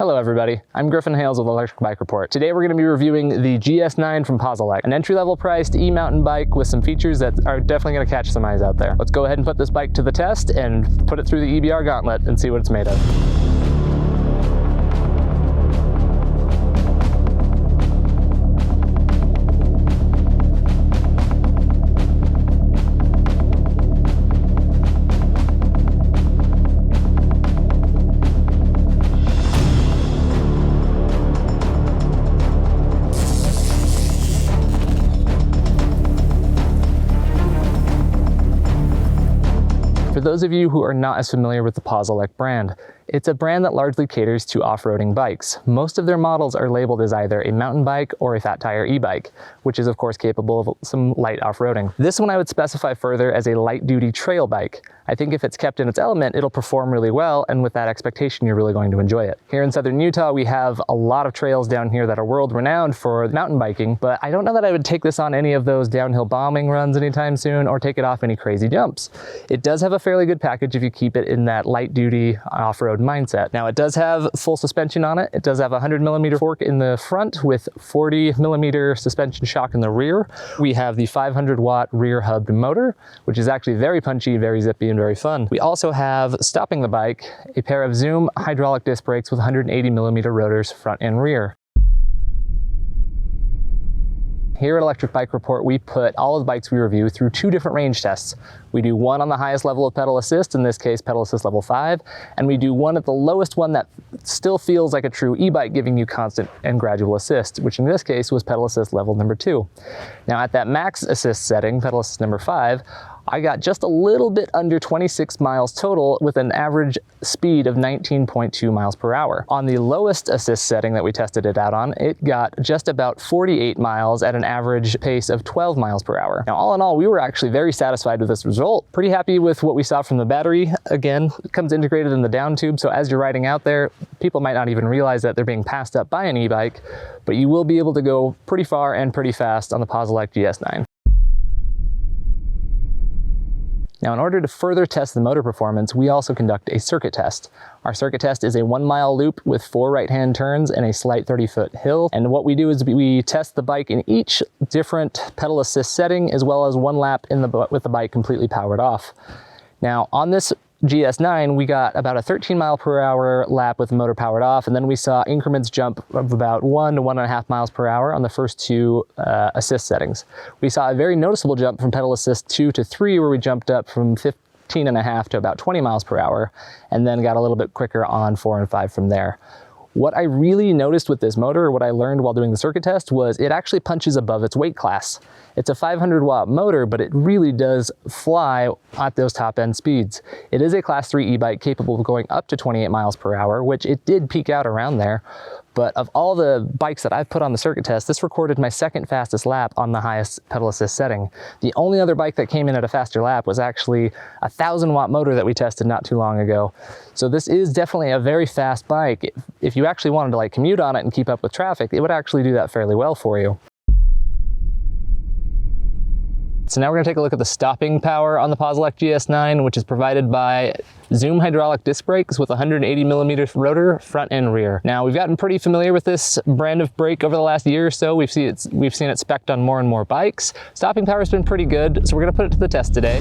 Hello everybody, I'm Griffin Hales with Electric Bike Report. Today we're going to be reviewing the GS9 from PASELEC, an entry-level priced e-mountain bike with some features that are definitely going to catch some eyes out there. Let's go ahead and put this bike to the test and put it through the EBR gauntlet and see what it's made of. For those of you who are not as familiar with the PASELEC brand, it's a brand that largely caters to off-roading bikes. Most of their models are labeled as either a mountain bike or a fat tire e-bike, which is of course capable of some light off-roading. This one I would specify further as a light-duty trail bike. I think if it's kept in its element, it'll perform really well, and with that expectation, you're really going to enjoy it. Here in southern Utah, we have a lot of trails down here that are world-renowned for mountain biking, but I don't know that I would take this on any of those downhill bombing runs anytime soon, or take it off any crazy jumps. It does have a fairly good package if you keep it in that light-duty off-road mindset. Now, it does have full suspension on it. It does have a 100mm fork in the front with 40mm suspension shock in the rear. We have the 500-watt rear hubbed motor, which is actually very punchy, very zippy, and very fun. We also have, stopping the bike, a pair of Zoom hydraulic disc brakes with 180mm rotors front and rear. Here at Electric Bike Report, we put all of the bikes we review through two different range tests. We do one on the highest level of pedal assist, in this case pedal assist level 5, and we do one at the lowest one that still feels like a true e-bike, giving you constant and gradual assist, which in this case was pedal assist level number 2. Now at that max assist setting, pedal assist number 5, I got just a little bit under 26 miles total with an average speed of 19.2 miles per hour. On the lowest assist setting that we tested it out on, it got just about 48 miles at an average pace of 12 miles per hour. Now, all in all, we were actually very satisfied with this result. Pretty happy with what we saw from the battery. Again, it comes integrated in the down tube, so as you're riding out there, people might not even realize that they're being passed up by an e-bike, but you will be able to go pretty far and pretty fast on the PASELEC GS9. Now, in order to further test the motor performance, we also conduct a circuit test. Our circuit test is a 1-mile loop with 4 right-hand turns and a slight 30-foot hill. And what we do is we test the bike in each different pedal assist setting, as well as 1 lap with the bike completely powered off. Now, on this GS9, we got about a 13 mile per hour lap with the motor powered off, and then we saw increments jump of about 1 to 1.5 miles per hour on the first 2 assist settings. We saw a very noticeable jump from pedal assist 2 to 3, where we jumped up from 15.5 to about 20 miles per hour, and then got a little bit quicker on 4 and 5 from there. What I really noticed with this motor, or what I learned while doing the circuit test, was it actually punches above its weight class. It's a 500-watt motor, but it really does fly at those top-end speeds. It is a Class 3 e-bike capable of going up to 28 miles per hour, which it did peak out around there. But of all the bikes that I've put on the circuit test, this recorded my second fastest lap on the highest pedal assist setting. The only other bike that came in at a faster lap was actually a 1,000-watt motor that we tested not too long ago. So this is definitely a very fast bike. If you actually wanted to like commute on it and keep up with traffic, it would actually do that fairly well for you. So now we're going to take a look at the stopping power on the PASELEC GS9, which is provided by Zoom hydraulic disc brakes with 180mm rotor front and rear. Now, we've gotten pretty familiar with this brand of brake over the last year or so. We've seen it spec'd on more and more bikes. Stopping power has been pretty good, so we're going to put it to the test today.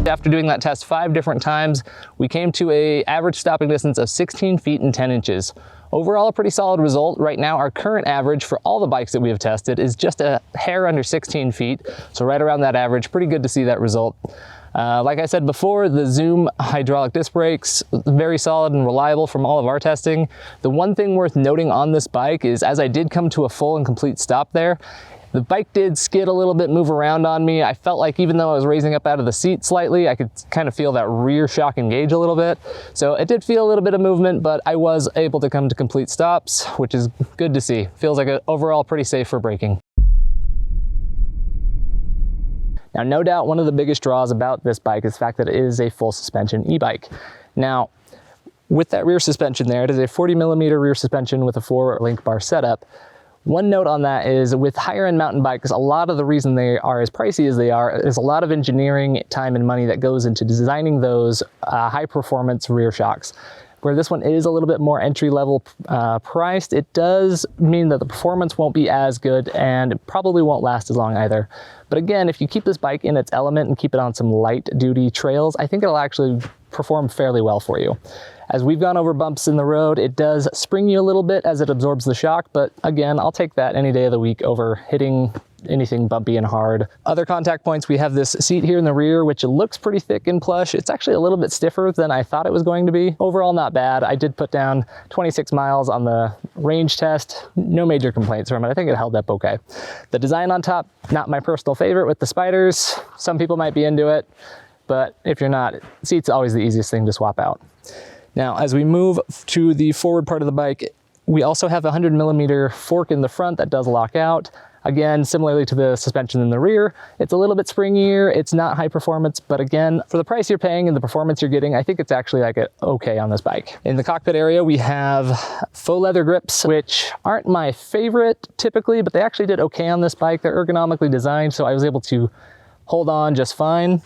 After doing that test 5 different times, we came to an average stopping distance of 16 feet and 10 inches. Overall, a pretty solid result. Right now, our current average for all the bikes that we have tested is just a hair under 16 feet. So right around that average, pretty good to see that result. Like I said before, the Zoom hydraulic disc brakes, very solid and reliable from all of our testing. The one thing worth noting on this bike is, as I did come to a full and complete stop there, the bike did skid a little bit, move around on me. I felt like even though I was raising up out of the seat slightly, I could kind of feel that rear shock engage a little bit. So it did feel a little bit of movement, but I was able to come to complete stops, which is good to see. Feels like overall pretty safe for braking. Now, no doubt one of the biggest draws about this bike is the fact that it is a full suspension e-bike. Now, with that rear suspension there, it is a 40mm rear suspension with a 4-link bar setup. One note on that is with higher end mountain bikes, a lot of the reason they are as pricey as they are is a lot of engineering time and money that goes into designing those high performance rear shocks. Where this one is a little bit more entry level priced, it does mean that the performance won't be as good and it probably won't last as long either. But again, if you keep this bike in its element and keep it on some light duty trails, I think it'll actually perform fairly well for you. As we've gone over bumps in the road, it does spring you a little bit as it absorbs the shock, but again, I'll take that any day of the week over hitting anything bumpy and hard. Other contact points, we have this seat here in the rear, which looks pretty thick and plush. It's actually a little bit stiffer than I thought it was going to be. Overall, not bad. I did put down 26 miles on the range test. No major complaints from it. I think it held up okay. The design on top, not my personal favorite with the spiders. Some people might be into it, but if you're not, seat's always the easiest thing to swap out. Now, as we move to the forward part of the bike, we also have a 100mm fork in the front that does lock out. Again, similarly to the suspension in the rear, it's a little bit springier, it's not high performance, but again, for the price you're paying and the performance you're getting, I think it's actually like okay on this bike. In the cockpit area, we have faux leather grips, which aren't my favorite typically, but they actually did okay on this bike. They're ergonomically designed, so I was able to hold on just fine.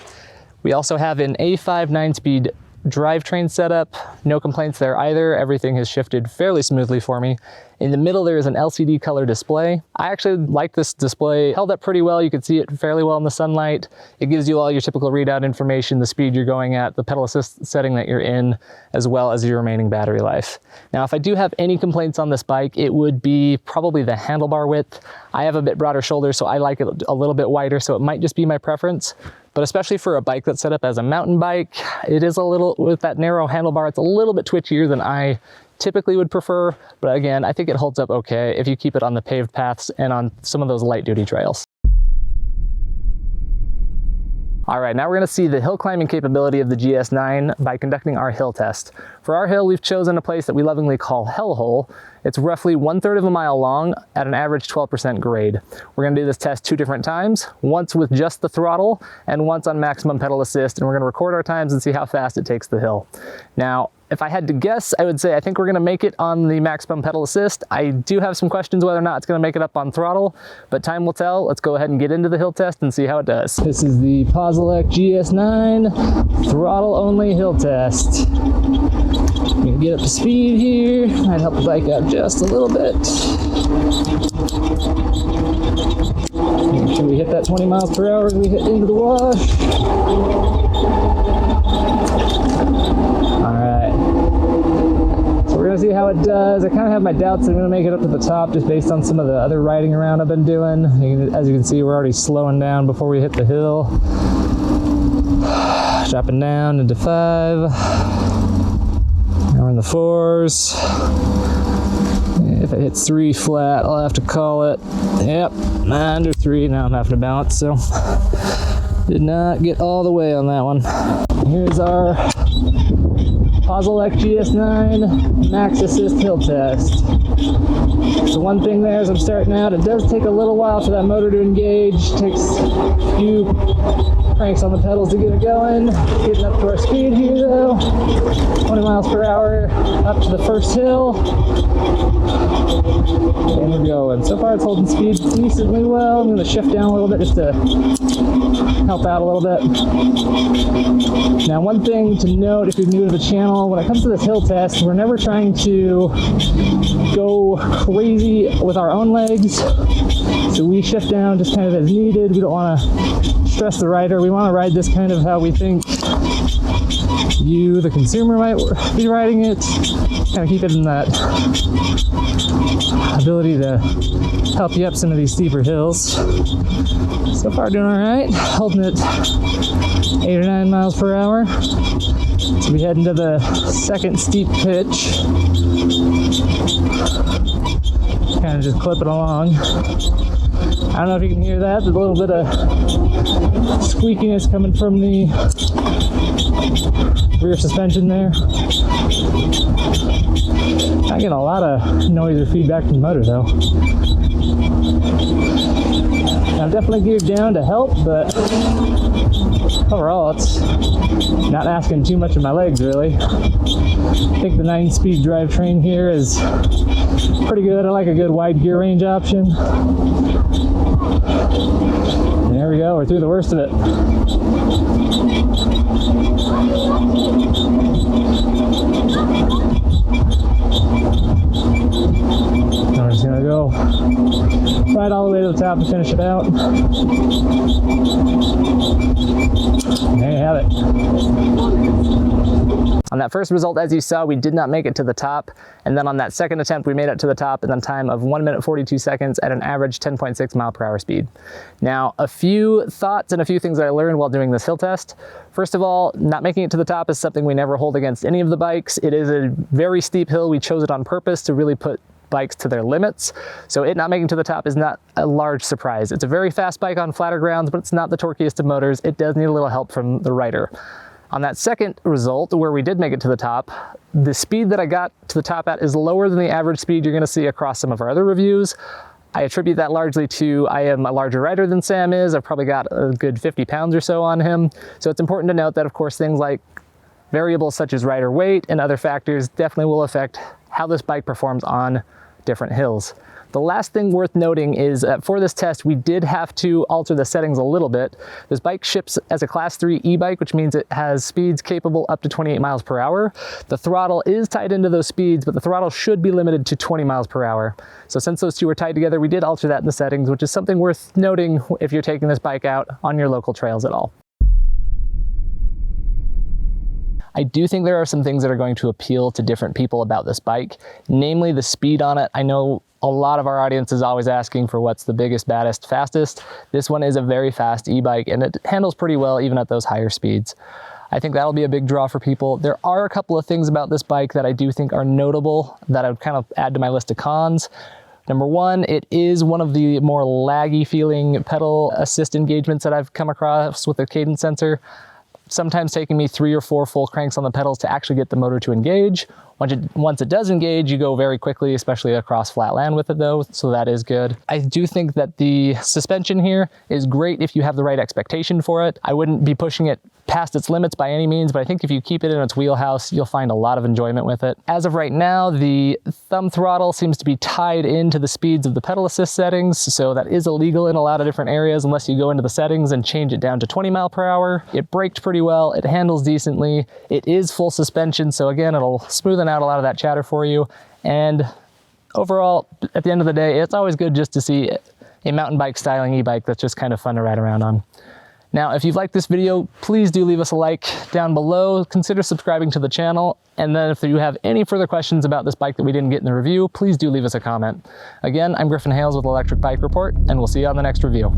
We also have an A5 9-speed drivetrain setup. No complaints there either. Everything has shifted fairly smoothly for me. In the middle, there is an LCD color display. I actually like this display. Held up pretty well. You can see it fairly well in the sunlight. It gives you all your typical readout information, the speed you're going at, the pedal assist setting that you're in, as well as your remaining battery life. Now, if I do have any complaints on this bike, it would be probably the handlebar width. I have a bit broader shoulders, so I like it a little bit wider, so it might just be my preference. But especially for a bike that's set up as a mountain bike, it is a little, with that narrow handlebar, it's a little bit twitchier than I typically would prefer. But again, I think it holds up okay if you keep it on the paved paths and on some of those light duty trails. All right, now we're gonna see the hill climbing capability of the GS9 by conducting our hill test. For our hill, we've chosen a place that we lovingly call Hellhole. It's roughly 1/3 of a mile long at an average 12% grade. We're gonna do this test 2 different times, once with just the throttle and once on maximum pedal assist, and we're gonna record our times and see how fast it takes the hill. Now, if I had to guess, I would say I think we're gonna make it on the maximum pedal assist. I do have some questions whether or not it's gonna make it up on throttle, but time will tell. Let's go ahead and get into the hill test and see how it does. This is the PASELEC GS9 throttle only hill test. I'm gonna get up to speed here. I'd help the bike out just a little bit. Make sure we hit that 20 miles per hour as we hit into the wash. Alright, so we're gonna see how it does. I kind of have my doubts that I'm gonna make it up to the top just based on some of the other riding around I've been doing. As you can see, we're already slowing down before we hit the hill. Dropping down into 5. Now we're in the 4s. If it hits 3 flat, I'll have to call it. Yep, under 3, now I'm having to balance, so did not get all the way on that one. Here's our PASELEC GS9 Max Assist Hill Test. So one thing there as I'm starting out, it does take a little while for that motor to engage. Takes a few cranks on the pedals to get it going. Getting up to our speed here though. 20 miles per hour up to the first hill. And we're going. So far it's holding speed decently well. I'm going to shift down a little bit just to help out a little bit. Now one thing to note if you're new to the channel, when it comes to this hill test, we're never trying to go crazy with our own legs. So we shift down just kind of as needed. We don't want to stress the rider. We want to ride this kind of how we think you, the consumer, might be riding it. Kind of keep it in that ability to help you up some of these steeper hills. So far doing all right, holding it 8 or 9 miles per hour. So we head into the second steep pitch. Kind of just clipping along. I don't know if you can hear that. There's a little bit of squeakiness coming from the rear suspension there. Not getting a lot of noise or feedback from the motor though. I'm definitely geared down to help, but overall it's not asking too much of my legs, really. I think the 9-speed drivetrain here is pretty good. I like a good wide gear range option. There we go, we're through the worst of it. Now we're just gonna go right all the way to the top to finish it out. There you have it. On that first result, as you saw, we did not make it to the top. And then on that second attempt, we made it to the top in a time of 1 minute 42 seconds at an average 10.6 mile per hour speed. Now, a few thoughts and a few things that I learned while doing this hill test. First of all, not making it to the top is something we never hold against any of the bikes. It is a very steep hill. We chose it on purpose to really put bikes to their limits. So it not making to the top is not a large surprise. It's a very fast bike on flatter grounds, but it's not the torquiest of motors. It does need a little help from the rider. On that second result, where we did make it to the top, the speed that I got to the top at is lower than the average speed you're gonna see across some of our other reviews. I attribute that largely to I am a larger rider than Sam is. I've probably got a good 50 pounds or so on him. So it's important to note that, of course, things like variables such as rider weight and other factors definitely will affect how this bike performs on different hills. The last thing worth noting is that for this test, we did have to alter the settings a little bit. This bike ships as a class 3 e-bike, which means it has speeds capable up to 28 miles per hour. The throttle is tied into those speeds, but the throttle should be limited to 20 miles per hour. So since those two were tied together, we did alter that in the settings, which is something worth noting if you're taking this bike out on your local trails at all. I do think there are some things that are going to appeal to different people about this bike, namely the speed on it. I know a lot of our audience is always asking for what's the biggest, baddest, fastest. This one is a very fast e-bike and it handles pretty well even at those higher speeds. I think that'll be a big draw for people. There are a couple of things about this bike that I do think are notable that I would kind of add to my list of cons. Number one, it is one of the more laggy feeling pedal assist engagements that I've come across with the cadence sensor. Sometimes taking me 3 or 4 full cranks on the pedals to actually get the motor to engage. Once it does engage, you go very quickly, especially across flat land with it though, so that is good. I do think that the suspension here is great if you have the right expectation for it. I wouldn't be pushing it past its limits by any means, but I think if you keep it in its wheelhouse, you'll find a lot of enjoyment with it. As of right now, the thumb throttle seems to be tied into the speeds of the pedal assist settings, so that is illegal in a lot of different areas unless you go into the settings and change it down to 20 mile per hour. It braked pretty well, it handles decently, it is full suspension, so again, it'll smoothen out a lot of that chatter for you. And overall, at the end of the day, it's always good just to see a mountain bike styling e-bike that's just kind of fun to ride around on. Now, if you've liked this video, please do leave us a like down below. Consider subscribing to the channel. And then if you have any further questions about this bike that we didn't get in the review, please do leave us a comment. Again, I'm Griffin Hales with Electric Bike Report, and we'll see you on the next review.